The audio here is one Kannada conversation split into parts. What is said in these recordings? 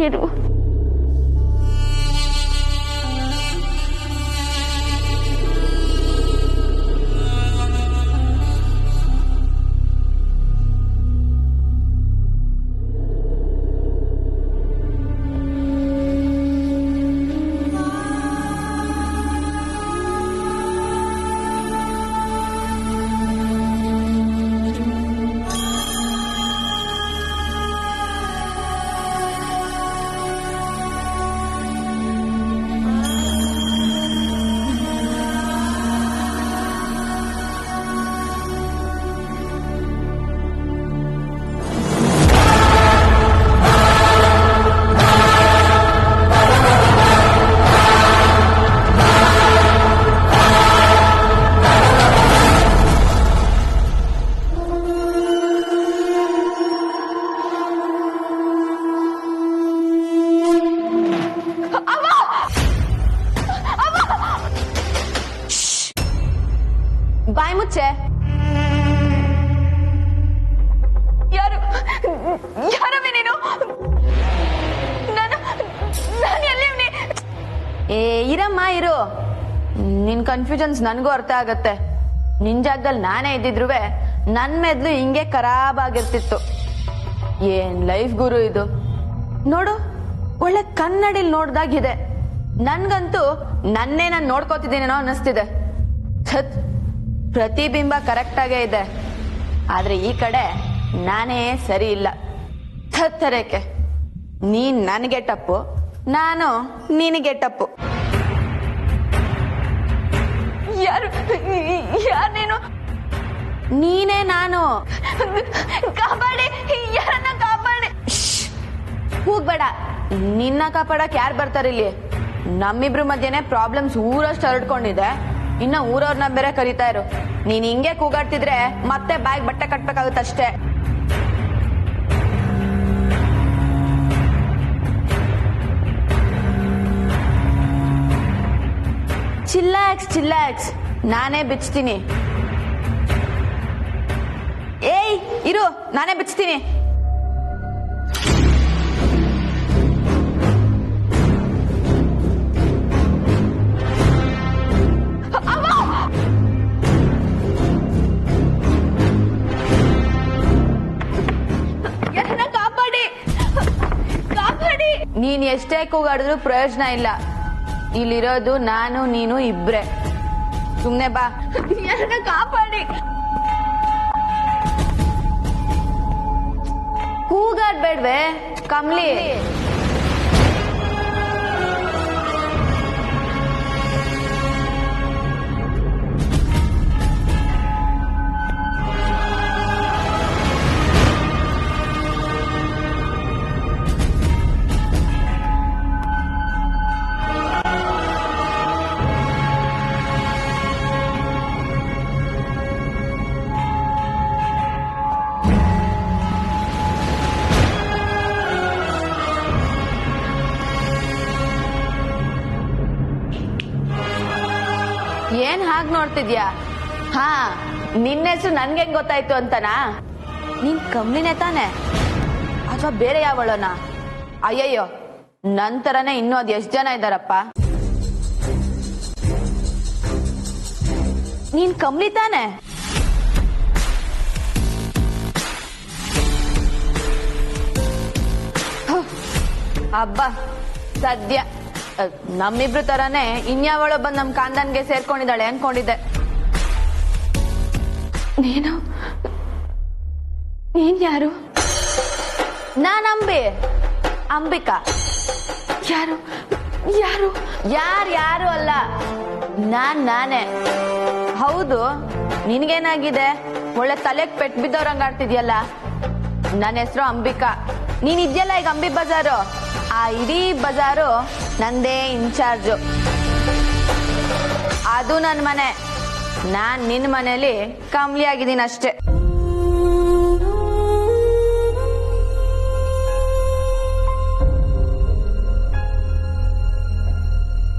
ಇರು. ಬಾಯ್ ಮುಚ್ಚೆ. ಯಾರವೇ ನೀನು? ನಾನು ಎಲ್ಲಿ? ಇರಮ್ಮ ಇರು. ನಿನ್ ಕನ್ಫ್ಯೂಷನ್ಸ್ ನನಗೂ ಅರ್ಥ ಆಗತ್ತೆ. ನಿನ್ ಜಾಗದಲ್ಲಿ ನಾನೇ ಇದ್ದಿದ್ರುವೆ ನನ್ ಮೆದ್ಲು ಹಿಂಗೆ ಖರಾಬ್ ಆಗಿರ್ತಿತ್ತು. ಏನ್ ಲೈಫ್ ಗುರು ಇದು ನೋಡು. ಒಳ್ಳೆ ಕನ್ನಡಿಲ್ ನೋಡ್ದಾಗಿದೆ. ನನ್ಗಂತೂ ನನ್ನೇ ನಾನು ನೋಡ್ಕೋತಿದ್ದೀನೇನೋ ಅನ್ನಿಸ್ತಿದೆ. ಪ್ರತಿಬಿಂಬ ಕರೆಕ್ಟ್ ಆಗೇ ಇದೆ, ಆದ್ರೆ ಈ ಕಡೆ ನಾನೇ ಸರಿ ಇಲ್ಲ. ಥತ್ತರೇಕೆ ನೀನ್ ನನಗೆ ಟಪ್ಪು, ನಾನು ನಿನಗೆ ಟಪ್ಪು. ಯಾರು ನೀನು? ನೀನೇ ನಾನು. ಕಾಪಾಡಿ, ಯಾರನ್ನ ಕಾಪಾಡಿ. ಹೋಗ್ಬೇಡ. ನಿನ್ನ ಕಾಪಾಡಕ್ ಯಾರು ಬರ್ತಾರ ಇಲ್ಲಿ? ನಮ್ಮಿಬ್ರು ಮಧ್ಯೆನೆ ಪ್ರಾಬ್ಲಮ್ಸ್ ಊರಷ್ಟು ಹರಡ್ಕೊಂಡಿದೆ. ಇನ್ನ ಊರವ್ರನ್ನ ಬೇರೆ ಕರೀತಾ ಇರು. ನೀನ್ ಹಿಂಗೆ ಕೂಗಾಡ್ತಿದ್ರೆ ಮತ್ತೆ ಬ್ಯಾಗ್ ಬಟ್ಟೆ ಕಟ್ಬೇಕಾಗುತ್ತಷ್ಟೇ. ಚಿಲ್ಲಾಕ್ಸ್ ನಾನೇ ಬಿಚ್ತೀನಿ. ಏಯ್ ಇರು, ನಾನೇ ಬಿಚ್ತೀನಿ. ನೀನ್ ಎಷ್ಟೇ ಕೂಗಾಡಿದ್ರು ಪ್ರಯೋಜನ ಇಲ್ಲ. ಇಲ್ಲಿರೋದು ನಾನು ನೀನು ಇಬ್ರೆ. ಸುಮ್ನೆ ಬಾ. ಕಾಪಾಡಿ. ಕೂಗಾಡ್ಬೇಡ್ವೆ ಕಮ್ಲಿ. ಏನ್ ಹಾಗ್ ನೋಡ್ತಿದ್ಯಾ? ಹಾ, ನಿನ್ನ ಹೆಸರು ನನ್ಗೆ ಹೆಂಗ್ ಗೊತ್ತಾಯ್ತು ಅಂತನಾ? ನೀನ್ ಕಮ್ಲಿನೇ ತಾನೆ ಅಥವಾ ಬೇರೆ ಯಾವಳೋನಾ? ಅಯ್ಯಯ್ಯೋ, ನಂತರನೇ ಇನ್ನೂ ಅದ್ ಎಷ್ಟ್ ಜನ ಇದ್ದಾರಪ್ಪ. ನೀನ್ ಕಮ್ಲಿ ತಾನೆ? ಹಬ್ಬ ಸದ್ಯ ನಮ್ಮಿಬ್ರು ತರಾನೇ ಇನ್ಯಾವಳೋ ಬಂದ್ ನಮ್ ಕಾಂದನ್ಗೆ ಸೇರ್ಕೊಂಡಿದ್ದಾಳೆ ಅನ್ಕೊಂಡಿದ್ದೆ. ನೀನ್ ಯಾರು? ನಾನ್ ಅಂಬಿಕಾ. ಯಾರು ಯಾರು ಯಾರು ಅಲ್ಲ, ನಾನೇ. ಹೌದು, ನಿನ್ಗೇನಾಗಿದೆ? ಒಳ್ಳೆ ತಲೆಗ್ ಪೆಟ್ ಬಿದ್ದವ್ರಂಗ ಆಡ್ತಿದ್ಯಲ್ಲ. ನನ್ನ ಹೆಸರು ಅಂಬಿಕಾ. ನೀನ್ ಇದ್ಯಲ್ಲ ಈಗ ಅಂಬಿ ಬಜಾರು, ಆ ಇಡೀ ಬಜಾರು ನಂದೇ ಇನ್ಚಾರ್ಜು. ಅದು ನನ್ ಮನೆ. ನಾನ್ ನಿನ್ ಮನೇಲಿ ಕಮ್ಲಿ ಆಗಿದ್ದೀನಿ ಅಷ್ಟೇ.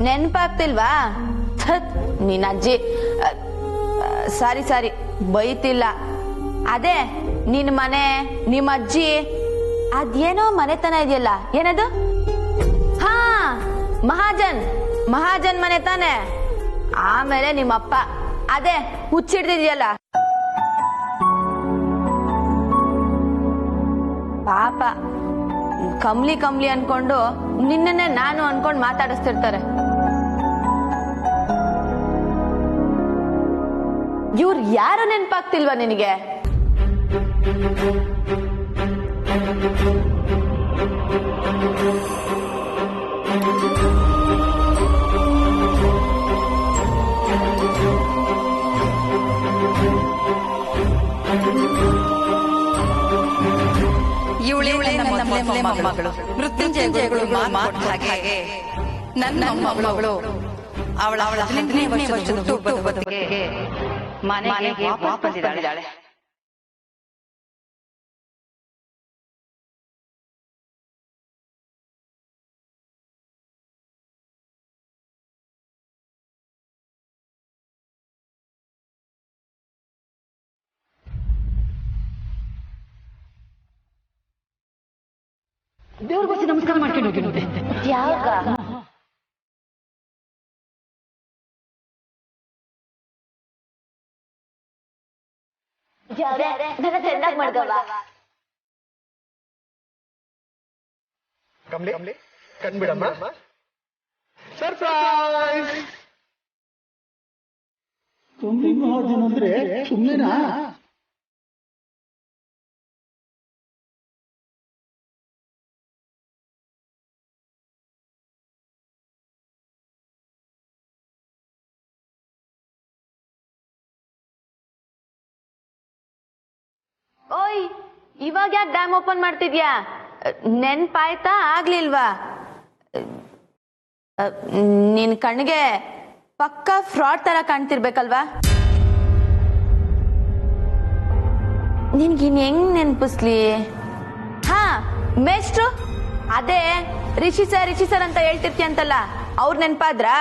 ನೆನ್ಪಾಗ್ತಿಲ್ವಾ? ನೀನ್ ಅಜ್ಜಿ. ಸಾರಿ ಬೈತಿಲ್ಲ. ಅದೇ ನಿನ್ ಮನೆ, ನಿಮ್ ಅಜ್ಜಿ ಅದೇನೋ ಮನೆತನ ಇದೆಯಲ್ಲ, ಏನದು? ಹಾ, ಮಹಾಜನ್ ಮನೆ ತಾನೆ. ಆಮೇಲೆ ನಿಮ್ಮಪ್ಪ ಅದೇ ಹುಚ್ಚಿಡ್ದಿದ್ಯಲ್ಲ. ಪಾಪ ಕಮ್ಲಿ ಅನ್ಕೊಂಡು ನಿನ್ನನ್ನೇ ನಾನು ಅನ್ಕೊಂಡು ಮಾತಾಡಿಸ್ತಿರ್ತಾರೆ. ಇವ್ರು ಯಾರು ನೆನ್ಪಾಗ್ತಿಲ್ವಾ ನಿನಗೆ? ಇವಳೇ ನನ್ನ ಮೊದಲನೇ ಮೊಮ್ಮಗಳು. ಮೃತ್ಯುಂಜಯಗಳು ಮಾತು ಹಾಗೆ ನನ್ನ ಮೊಮ್ಮಗಳು. ಅವಳ 15ನೇ ವರ್ಷದ ಹುಟ್ಟುಹಬ್ಬಕ್ಕೆ ಮನೆಗೆ ವಾಪಸ್ ಬಂದಿದ್ದಾಳೆ. ದೇವ್ರ ಬಸ್ಸಿ ನಮಸ್ಕಾರ ಮಾಡ್ಕೊಂಡು ಹೋಗಿರುತ್ತೆ. ಯಾವಾಗ? ಚೆನ್ನಾಗಿ ಮಾಡ್ದವ. ಕಮ್ಲಿ ಕಣ್ಬಿಡಮ್ಮ. ಸರ್ಪ್ರೈಸ್! ಅಂದ್ರೆ ಸುಮ್ಮನೆನಾ? ಓಯ್, ಇವಾಗ ಯಾಕೆ ಡ್ಯಾಮ್ ಓಪನ್ ಮಾಡ್ತಿದ್ಯಾ? ನೆನ್ಪಾಯ್ತಾ ಆಗ್ಲಿಲ್ವಾ? ನಿನ್ ಕಣ್ಣಿಗೆ ಪಕ್ಕ ಫ್ರಾಡ್ ತರ ಕಾಣ್ತಿರ್ಬೇಕಲ್ವಾ? ನಿನ್ಗಿನ್ ಹೆಂಗ್ ನೆನ್ಪಿಸ್ಲಿ? ಹಾ, ಮೇಷ್ಟ್ರು ಅದೇ ರಿಷಿ ಸರ್ ಅಂತ ಹೇಳ್ತಿರ್ತೀಯಂತಲ್ಲ, ಅವ್ರ ನೆನ್ಪಾದ್ರಾ?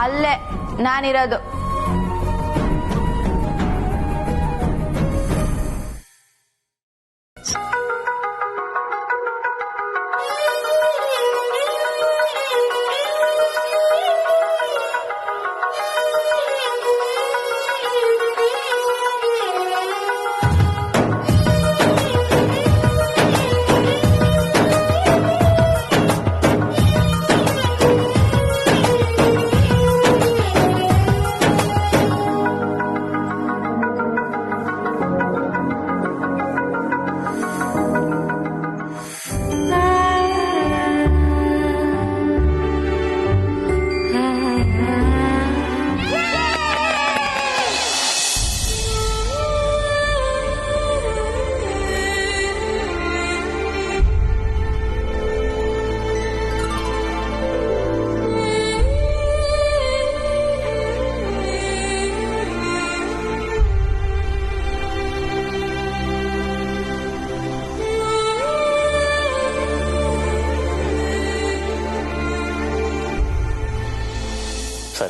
ಅಲ್ಲೇ ನಾನಿರೋದು.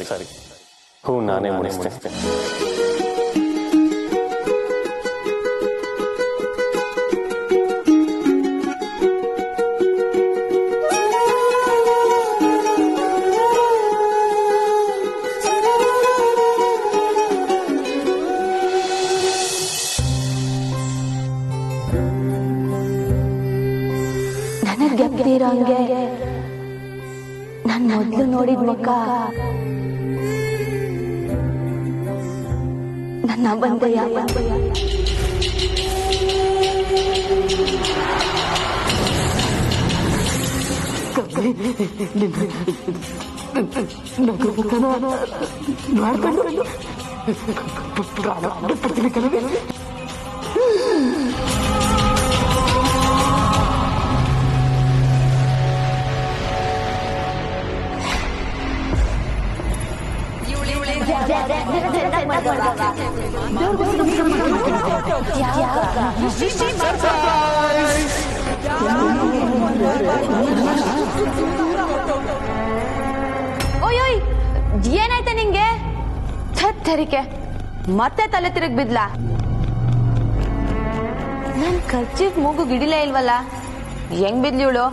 ಸರಿ ಹೂ ನಾನೇ ಮುಡಿಸ್ತೇನೆ. ನನಗೆ ಗೆದ್ದಿರೋಂಗೆ ನಾನು ಮೊದಲು ನೋಡಿದ ಮುಖ ನನ್ನ ಬಂದೆಯ ಮಾಡ್ಕೊಂಡು ಓಯ್ ಏನಾಯ್ತ ನಿಂಗೆ? ಥರಿಕೆ ಮತ್ತೆ ತಲೆ ತಿರುಗ್ ಬಿದ್ಲಾ? ನನ್ ಖರ್ಚಿಗ್ ಮೂಗು ಗಿಡಿಲೇ ಇಲ್ವಲ್ಲ, ಹೆಂಗ್ ಬಿದ್ಲಿ ಇವಳು?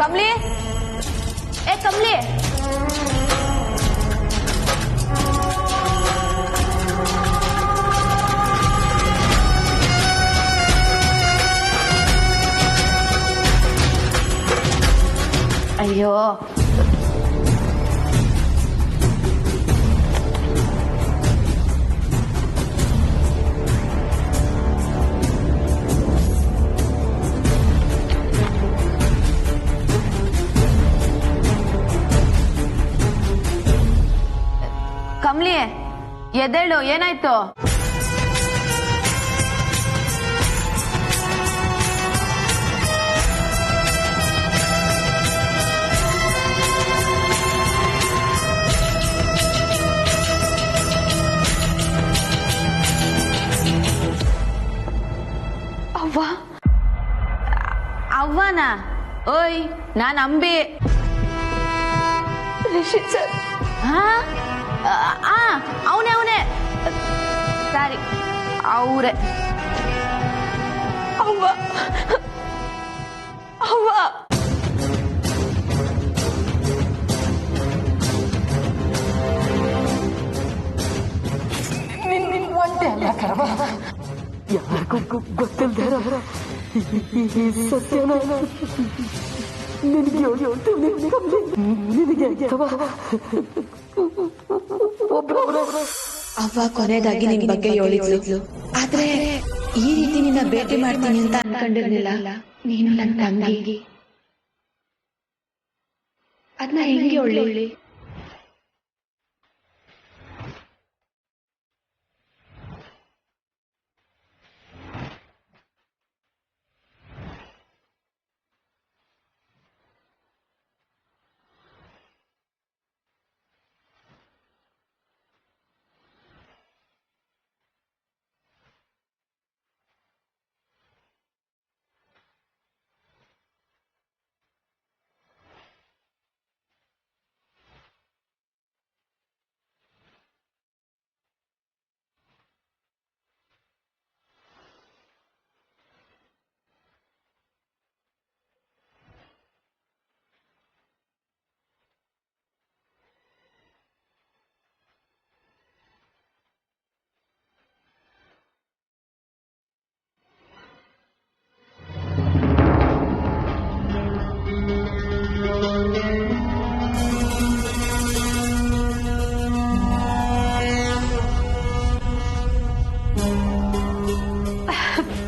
ಕಮ್ಲಿ, ಏ ಕಮ್ಲಿ, ಅಯ್ಯೋ ಕಮ್ಲಿ, ಎದ್ದೇಳು, ಏನಾಯ್ತು? ಅವ್ವ, ಅವ್ವನ? ಓಯ್, ನಾನ್ ಅಂಬಿ. ರಿಷಿತ್ ಸರ್. ಅವನೇ ಸರಿ, ಅವ್ರೆ. ಅವ್ವ, ಅವ್ವ, ಒಂದೇ ಅಲ್ಲ ಕಣವ, ಯಾರಿಗೂ ಗೊತ್ತಿಲ್ದಾರ ಸತ್ಯನ ನಿನಗೆ ಅವ್ವ ಕೊನೆಯದಾಗಿ ನಿನ್ ಬಗ್ಗೆ ಹೇಳಿದ್ಲು. ಆದ್ರೆ ಈ ರೀತಿ ನಿನ್ನ ಭೇಟಿ ಮಾಡ್ತೀನಿ ಅಂತ ಅನ್ಕೊಂಡಿರ್ಲಿಲ್ಲ. ನೀನು ನನ್ನ ತಂಗಿ, ಅದನ್ನ ಹೆಂಗೆ ಒಳ್ಳೆ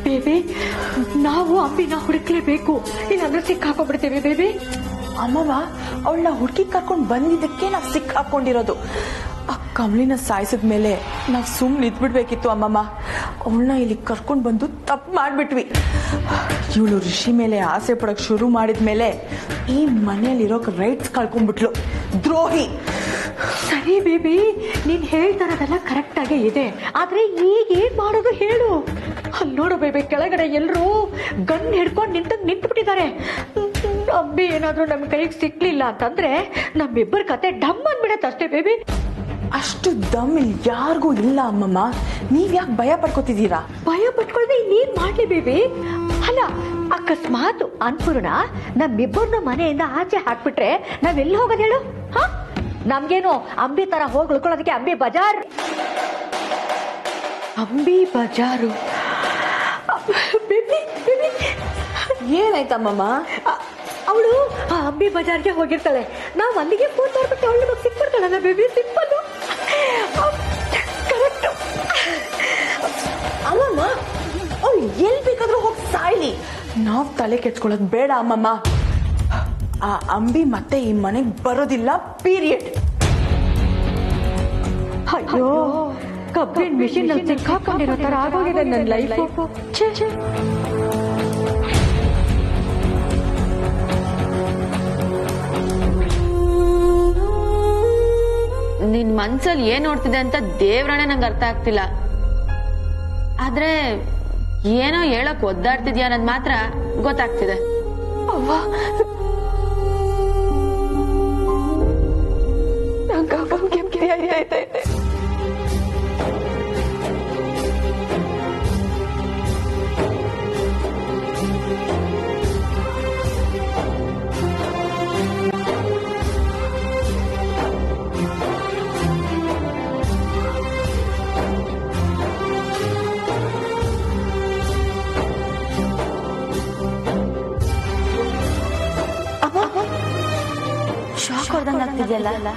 ಬೇಬಿ, ನಾವು ಅಂಬಿನ ಹುಡುಕ್ಲೇಬೇಕು, ಇಲ್ಲಾಂದ್ರೆ ಸಿಕ್ಕಾಕೊಂಡ್ಬಿಡ್ತೇವೆ ಬೇಬಿ. ಅಮ್ಮವ ಅವಳನ್ನ ಹುಡುಕಿ ಕರ್ಕೊಂಡ್ ಬಂದಿದ್ದಕ್ಕೆ ನಾವ್ ಸಿಕ್ಕಾಕೊಂಡಿರೋದು. ಆ ಕಮಲಿನ ಸಾಯಿಸಿದ ಮೇಲೆ ನಾವ್ ಸುಮ್ನೆ ಇದ್ಬಿಡ್ಬೇಕಿತ್ತು ಅಮ್ಮಮ್ಮ. ಅವಳನ್ನ ಇಲ್ಲಿ ಕರ್ಕೊಂಡ್ ಬಂದು ತಪ್ಪು ಮಾಡ್ಬಿಟ್ವಿ. ಇವಳು ಋಷಿ ಮೇಲೆ ಆಸೆ ಪಡಕ್ ಶುರು ಮಾಡಿದ್ಮೇಲೆ ಈ ಮನೆಯಲ್ಲಿರೋಕ್ ರೈಟ್ಸ್ ಕಳ್ಕೊಂಡ್ಬಿಟ್ಲು. ದ್ರೋಹಿ. ಸರಿ ಬೇಬಿ, ನೀನ್ ಹೇಳ್ತಾರದೆಲ್ಲ ಕರೆಕ್ಟ್ ಆಗೇ ಇದೆ, ಆದ್ರೆ ಈಗ ಏನ್ ಮಾಡೋದು ಹೇಳು. ಅಲ್ಲಿ ನೋಡು ಬೇಬಿ, ಕೆಳಗಡೆ ಎಲ್ರೂ ಗನ್ ಹಿಡ್ಕೊಂಡು ನಿಂತ್ಬಿಟ್ಟಿದ್ದಾರೆ. ಅಂಬಿ ಏನಾದ್ರೂ ನಮ್ ಕೈಗೆ ಸಿಕ್ಲಿಲ್ಲ ಅಂತಂದ್ರೆ ನಮ್ಮಿಬ್ಬರ ಕತೆ ಡಮ್ ಅಂದ್ಬಿಡತ್ತಷ್ಟೇ ಬೇಬಿ. ಅಷ್ಟು ದಮ್ ಇಲ್ಲಿ ಯಾರಿಗೂ ಇಲ್ಲ ಅಮ್ಮಮ್ಮ. ನೀವ್ ಯಾಕೆ ಭಯ ಪಡ್ಕೋತಿದ್ದೀರಾ? ಭಯ ಪಟ್ಕೊಳ್ದೆ ಇನ್ನೇನ್ ಮಾಡ್ಲಿ ಬೇಬಿ? ಅಲ್ಲ, ಅಕಸ್ಮಾತ್ ಅನ್ಪೂರ್ಣ ನಮ್ಮಿಬ್ಬರನ್ನ ಮನೆಯಿಂದ ಆಚೆ ಹಾಕ್ಬಿಟ್ರೆ ನಾವೆಲ್ಲಿ ಹೋಗೋದ್ ಹೇಳು? ನಮ್ಗೇನು ಅಂಬಿ ತರ ಹೋಗಿ ಉಳ್ಕೊಳ್ಳೋದಕ್ಕೆ ಅಂಬಿ ಬಜಾರ್. ಅಂಬಿ ಬಜಾರು. ಬೇಬಿ, ಬೇಬಿ, ಏನಾಯ್ತಮ್ಮಮ್ಮ? ಅವಳು ಅಂಬಿ ಬಜಾರ್ಗೆ ಹೋಗಿರ್ತಾಳೆ. ನಾವ್ ಅಲ್ಲಿಗೆ ಫೋನ್ ಮಾಡ್ಬಿಟ್ಟು ಅವಳು ನಮಗೆ ಸಿಕ್ಬಿಡ್ತಾಳಲ್ಲ ಬೇಬಿ. Simple, correct. ಅಲ್ಲಮ್ಮ, ಅವ್ಳು ಎಲ್ ಬೇಕಾದ್ರೂ ಹೋಗಿ ಸಾಯ್ಲಿ, ನಾವ್ ತಲೆ ಕೆಡ್ಸ್ಕೊಳ್ಳೋದು ಬೇಡ ಅಮ್ಮಮ್ಮ. ಆ ಅಂಬಿ ಮತ್ತೆ ಈ ಮನೆಗ್ ಬರೋದಿಲ್ಲ, ಪೀರಿಯಡ್. ಅಯ್ಯೋ, ಕಬ್ಬಿನ ಮಿಷಿನ್ ಅಲ್ಲಿ ಸಿಕ್ಕಾಕೊಂಡಿರೋ ತರ ಆಗೋಗಿದೆ ನನ್ನ ಲೈಫ್. ನಿನ್ ಮನ್ಸಲ್ಲಿ ಏನ್ ನೋಡ್ತಿದೆ ಅಂತ ದೇವ್ರನೇ ನಂಗೆ ಅರ್ಥ ಆಗ್ತಿಲ್ಲ. ಆದ್ರೆ ಏನೋ ಹೇಳಕ್ ಒದ್ದಾಡ್ತಿದ್ಯಾ ಅನ್ನೋದ್ ಮಾತ್ರ ಗೊತ್ತಾಗ್ತಿದೆ. ಆಗ್ತಿದ್ಯಲ್ಲ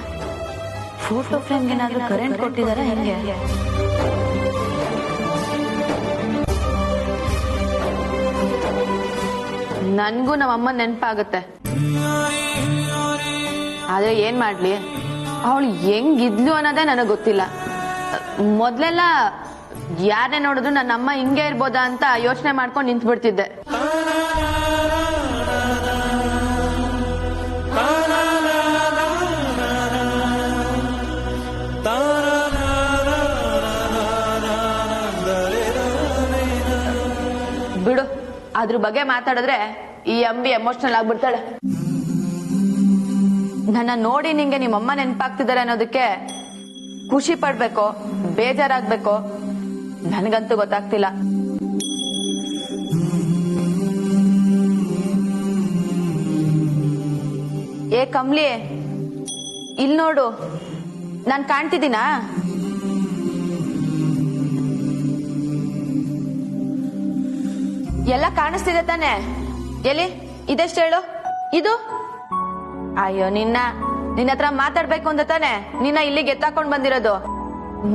ಫೋಟೋ ಫ್ರೇಮ್ಗೆ ಏನಾದ್ರೂ ಕರೆಂಟ್ ಕೊಟ್ಟಿದಾರ ಹೆಂಗೆ? ನನ್ಗೂ ನಮ್ಮಮ್ಮ ನೆನಪಾಗುತ್ತೆ. ಆದ್ರೆ ಏನ್ ಮಾಡ್ಲಿ, ಅವಳು ಹೆಂಗಿದ್ಲು ಅನ್ನೋದೇ ನನಗ್ ಗೊತ್ತಿಲ್ಲ. ಮೊದ್ಲೆಲ್ಲ ಯಾರನ್ನೇ ನೋಡಿದ್ರು ನನ್ನ ಅಮ್ಮ ಹಿಂಗೆ ಇರ್ಬೋದಾ ಅಂತ ಯೋಚನೆ ಮಾಡ್ಕೊಂಡು ನಿಂತು ಬಿಡ್ತಿದ್ದೆ. ಬಿಡು, ಅದ್ರ ಬಗ್ಗೆ ಮಾತಾಡಿದ್ರೆ ಈ ಅಂಬಿ ಎಮೋಷನಲ್ ಆಗ್ಬಿಡ್ತಾಳೆ. ನನ್ನ ನೋಡಿ ನಿಂಗೆ ನಿಮ್ಮಮ್ಮ ನೆನಪಾಗ್ತಿದ್ದಾರೆ ಅನ್ನೋದಕ್ಕೆ ಖುಷಿ ಪಡ್ಬೇಕೋ ಬೇಜಾರಾಗ್ಬೇಕೋ ನನಗಂತೂ ಗೊತ್ತಾಗ್ತಿಲ್ಲ. ಏ ಕಮ್ಲಿ, ಇಲ್ ನೋಡು, ನಾನ್ ಕಾಣ್ತಿದ್ದೀನಾ? ಎಲ್ಲ ಕಾಣಿಸ್ತಿದೆ ತಾನೆ? ಎಲ್ಲಿ ಇದೆಷ್ಟು ಹೇಳು? ಇದು? ಅಯ್ಯೋ ನಿನ್ನ ಹತ್ರ ಮಾತಾಡ್ಬೇಕು ಅಂತ ತಾನೆ ನಿನ್ನ ಇಲ್ಲಿಗೆ ಎತ್ತಾಕೊಂಡ್ ಬಂದಿರೋದು.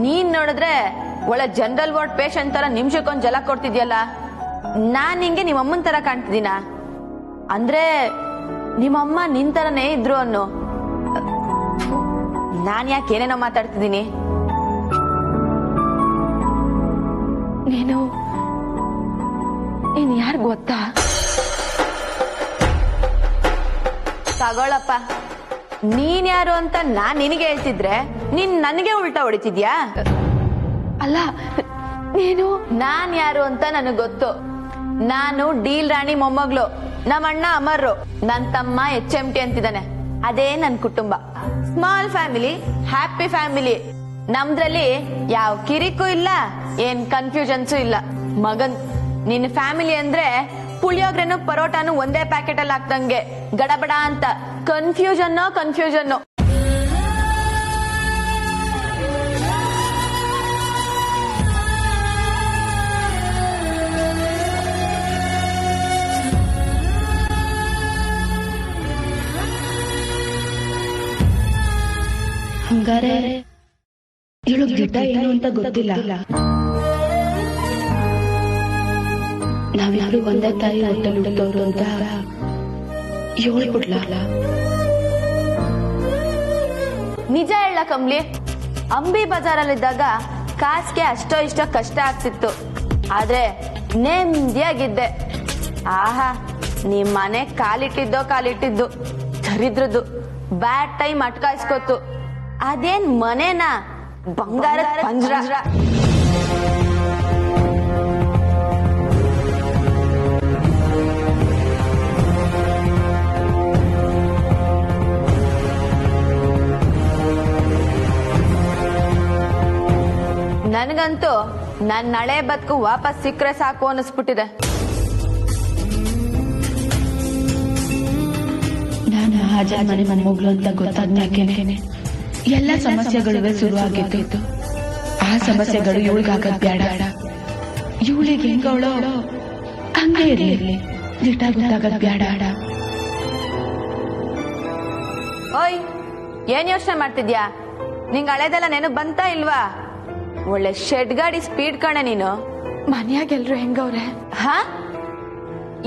ನೀನ್ ನೋಡಿದ್ರೆ ಒಳ್ಳೆ ಜನರಲ್ ವಾರ್ಡ್ ಪೇಷಂಟ್ ತರ ನಿಮಿಷಕ್ಕೊಂದ್ ಜಲ ಕೊಡ್ತಿದ್ಯಲ್ಲ. ನಾನ್ ನಿಂಗೆ ನಿಮ್ಮಮ್ಮನ್ ತರ ಕಾಣ್ತಿದ್ದೀನ? ಅಂದ್ರೆ ನಿಮ್ಮಮ್ಮ ನಿನ್ ತರನೇ ಇದ್ರು ಅನ್ನು. ನಾನ್ ಯಾಕೆ ಏನೇನೋ ಮಾತಾಡ್ತಿದ್ದೀನಿ? ನೀನ್ ಯಾರು ಗೊತ್ತಾ? ತಗೊಳಪ್ಪ, ನೀನ್ ಯಾರು ಅಂತ ನಾನ್ ನಿನಗೆ ಹೇಳ್ತಿದ್ರೆ ನೀನ್ ನನಗೆ ಉಲ್ಟಾ ಹೊಡಿತಿದ್ಯಾ? ಅಲ್ಲ, ನಾನ್ ಯಾರು ಅಂತ ನನಗ್ ಗೊತ್ತು. ನಾನು ಡೀಲ್ ರಾಣಿ ಮೊಮ್ಮಗಳು. ನಮ್ಮ ಅಣ್ಣ ಅಮರ್ರು, ನನ್ ತಮ್ಮ HMT ಅಂತಿದ್ದಾನೆ. ಅದೇ ನನ್ ಕುಟುಂಬ. Small family, happy family. ನಮ್ದ್ರಲ್ಲಿ ಯಾವ ಕಿರಿಕು ಇಲ್ಲ, ಏನ್ ಕನ್ಫ್ಯೂಷನ್ಸು ಇಲ್ಲ. ಮಗನ್ ನಿನ್ ಫ್ಯಾಮಿಲಿ ಅಂದ್ರೆ ಪುಳಿಯೋಗ್ರೆನು ಪರೋಟಾನು ಒಂದೇ ಪ್ಯಾಕೆಟ್ ಅಲ್ಲಿ ಹಾಕ್ದಂಗೆ ಗಡಬಡ ಅಂತ ಕನ್ಫ್ಯೂಷನ್. ಹಂಗಾರೆ ಇವಳು ಗಿಡ್ಡ ಏನು ಅಂತ ಗೊತ್ತಿಲ್ಲ. ನಾವ್ಯಾರು ಒಂದೇ ತಾಯಿ ಹೊಟ್ಟೆಲ್ ಹುಟ್ಟಿದವ್ರು ಅಂತ ಇವಳು ಕೊಡ್ಲ. ನಿಜ ಹೇಳ ಕಮ್ಲಿ, ಅಂಬಿ ಬಜಾರಲ್ಲಿದ್ದಾಗ ಕಾಸ್ಗೆ ಅಷ್ಟೋ ಇಷ್ಟೋ ಕಷ್ಟ ಆಗ್ತಿತ್ತು. ಆದ್ರೆ ನೆಮ್ಮದಿಯಾಗಿದ್ದೆ. ಆಹಾ, ನಿಮ್ ಮನೆ ಕಾಲಿಟ್ಟಿದ್ದು ದರಿದ್ರದ್ದು ಬ್ಯಾಡ್ ಟೈಮ್ ಅಟ್ಕಾಯಿಸ್ಕೊತ್ತು. ಅದೇನ್ ಮನೆನಾ, ಬಂಗಾರದ ಪಂಜರ. ನನಗಂತೂ ನನ್ನ ಹಳೆ ಬದುಕು ವಾಪಸ್ ಸಿಕ್ಕರೆ ಸಾಕು ಅನ್ನಿಸ್ಬಿಟ್ಟಿದೆ. ನಾನು ಮಹಾಜನ್ ಮನೆ ಮೊಮ್ಮಗಳು ಅಂತ ಗೊತ್ತಾದ್ಮೇಲೆ ಎಲ್ಲ ಸಮಸ್ಯೆಗಳು ಶುರು ಆಗಿದ್ದು. ಆ ಸಮಸ್ಯೆಗಳು ಇವಳಿಗಾಗದ್ ಬೇಡ. ಇವಳಿಗೆ ಹೆಂಗವಳೋ ಹಂಗೆ ಇರ್ಲಿ, ದಿಟ ಗೊತ್ತಾಗದ್ ಬೇಡ. ಓಯ್, ಏನ್ ಯೋಚನೆ ಮಾಡ್ತಿದ್ಯಾ? ನಿಂಗ್ ಹಳೇದೆಲ್ಲ ನೆನಪು ಬಂತಾ ಇಲ್ವಾ? ಒಳ್ಳೆ ಶೆಡ್ ಗಾಡಿ ಸ್ಪೀಡ್ ಕಣೆ ನೀನು. ಮನ್ಯಾಗೆಲ್ರು ಹೆಂಗವ್ರೆ? ಹಾ,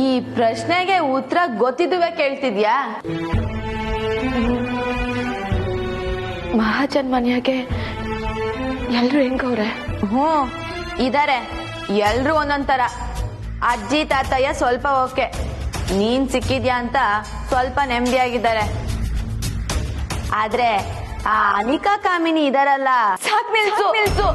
ಈ ಪ್ರಶ್ನೆಗೆ ಉತ್ತರ ಗೊತ್ತಿದುವೆ ಕೇಳ್ತಿದ್ಯಾ? ಮಹಾಜನ್ ಮನ್ಯಾಗೆ ಎಲ್ರು ಹೆಂಗವ್ರೆ? ಇದಾರೆ, ಎಲ್ರು ಒಂದೊಂದ್ ತರ. ಅಜ್ಜಿ ತಾತಯ್ಯ ಸ್ವಲ್ಪ ಓಕೆ, ನೀನ್ ಸಿಕ್ಕಿದ್ಯಾ ಅಂತ ಸ್ವಲ್ಪ ನೆಮ್ಮದಿಯಾಗಿದ್ದಾರೆ. ಆದ್ರೆ ಆ ಅನಿಕಾ ಕಾಮಿನಿ ಇದಾರಲ್ಲ, ಸಾಕ್ ನಿಲ್ಸು.